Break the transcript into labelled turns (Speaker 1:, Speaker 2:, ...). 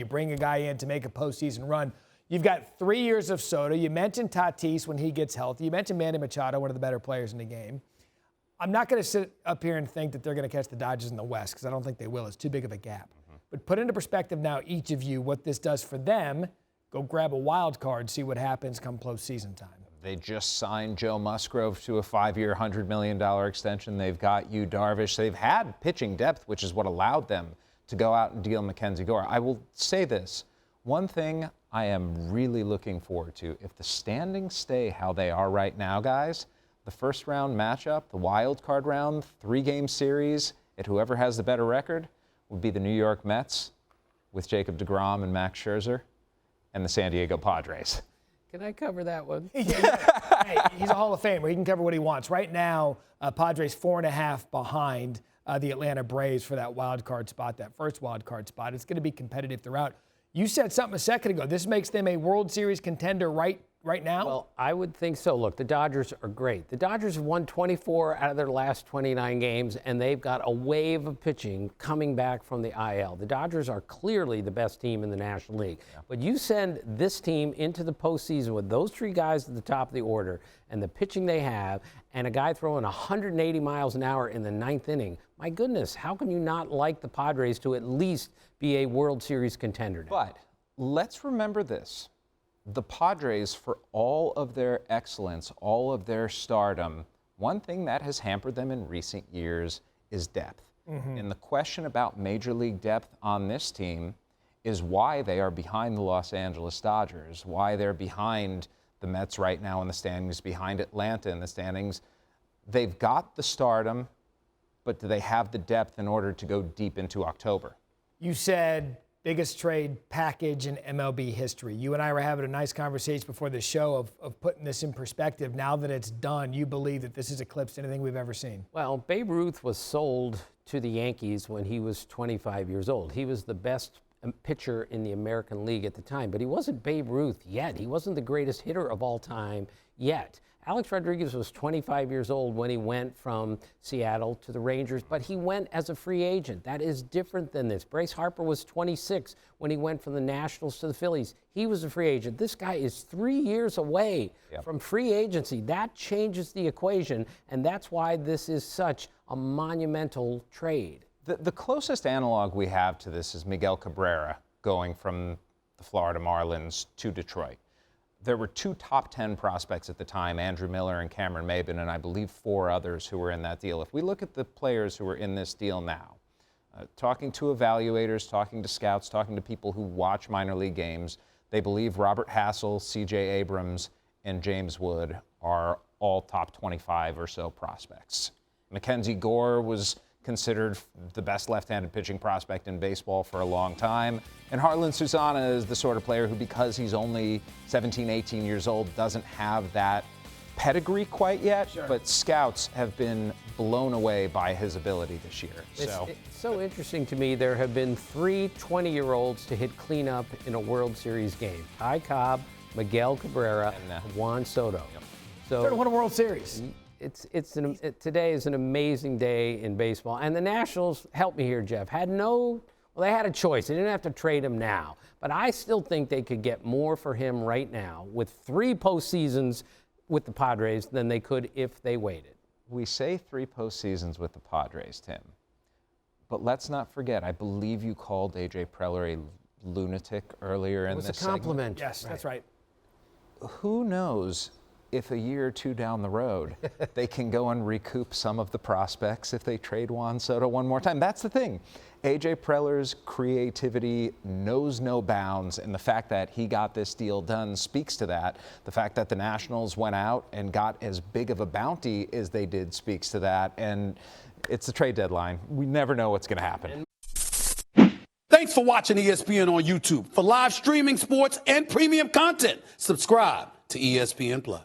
Speaker 1: You bring a guy in to make a postseason run. You've got 3 years of Soto. You mentioned Tatis when he gets healthy. You mentioned Manny Machado, one of the better players in the game. I'm not going to sit up here and think that they're going to catch the Dodgers in the West because I don't think they will. It's too big of a gap. But put into perspective now, each of you, what this does for them. Go grab a wild card, see what happens come postseason time.
Speaker 2: They just signed Joe Musgrove to a 5-year, $100 million extension. They've got Yu Darvish. They've had pitching depth, which is what allowed them to go out and deal Mackenzie Gore. I will say this. One thing I am really looking forward to, if the standings stay how they are right now, guys, the first round matchup, the wild card round, 3-game series, at whoever has the better record, would be the New York Mets with Jacob deGrom and Max Scherzer and the San Diego Padres.
Speaker 3: Can I cover that one?
Speaker 1: Hey, he's a Hall of Famer. He can cover what he wants. Right now, Padres 4.5 behind the Atlanta Braves for that wild card spot, that first wild card spot. It's going to be competitive throughout. You said something a second ago. This makes them a World Series contender right now?
Speaker 3: Well, I would think so. Look, the Dodgers are great. The Dodgers have won 24 out of their last 29 games, and they've got a wave of pitching coming back from the IL. The Dodgers are clearly the best team in the National League. Yeah. But you send this team into the postseason with those 3 guys at the top of the order and the pitching they have, and a guy throwing 180 miles an hour in the 9th inning. My goodness, how can you not like the Padres to at least be a World Series contender now?
Speaker 2: But let's remember this. The Padres, for all of their excellence, all of their stardom, one thing that has hampered them in recent years is depth. And the question about major league depth on this team is why they are behind the Los Angeles Dodgers, why they're behind the Mets right now in the standings, behind Atlanta in the standings. They've got the stardom, but do they have the depth in order to go deep into October?
Speaker 1: You said biggest trade package in MLB history. You and I were having a nice conversation before the show of putting this in perspective. Now that it's done, you believe that this has eclipsed anything we've ever seen?
Speaker 3: Well, Babe Ruth was sold to the Yankees when he was 25 years old. He was the best pitcher in the American League at the time, but he wasn't Babe Ruth yet. He wasn't the greatest hitter of all time yet. Alex Rodriguez was 25 years old when he went from Seattle to the Rangers, but he went as a free agent. That is different than this. Bryce Harper was 26 when he went from the Nationals to the Phillies. He was a free agent. This guy is 3 years away from free agency. That changes the equation, and that's why this is such a monumental trade.
Speaker 2: The closest analog we have to this is Miguel Cabrera going from the Florida Marlins to Detroit. There were 2 top 10 prospects at the time, Andrew Miller and Cameron Maybin, and I believe 4 others who were in that deal. If we look at the players who are in this deal now, talking to evaluators, talking to scouts, talking to people who watch minor league games, they believe Robert Hassel, C.J. Abrams, and James Wood are all top 25 or so prospects. Mackenzie Gore was considered the best left-handed pitching prospect in baseball for a long time. And Harlan Susana is the sort of player who, because he's only 17, 18 years old, doesn't have that pedigree quite yet, but scouts have been blown away by his ability this year.
Speaker 3: It's so interesting to me. There have been 3 20-year-olds to hit cleanup in a World Series game. Ty Cobb, Miguel Cabrera, and Juan Soto.
Speaker 1: So won a World Series.
Speaker 3: Today is an amazing day in baseball. And the Nationals, help me here, Jeff, they had a choice. They didn't have to trade him now. But I still think they could get more for him right now with 3 postseasons with the Padres than they could if they waited.
Speaker 2: We say 3 postseasons with the Padres, Tim. But let's not forget, I believe you called A.J. Preller a lunatic earlier in this segment.
Speaker 3: It was a compliment.
Speaker 1: Yes, that's right.
Speaker 2: Who knows if a year or 2 down the road, they can go and recoup some of the prospects if they trade Juan Soto one more time. That's the thing. A.J. Preller's creativity knows no bounds, and the fact that he got this deal done speaks to that. The fact that the Nationals went out and got as big of a bounty as they did speaks to that, and it's the trade deadline. We never know what's going to happen.
Speaker 4: Thanks for watching ESPN on YouTube. For live streaming sports and premium content, subscribe to ESPN+.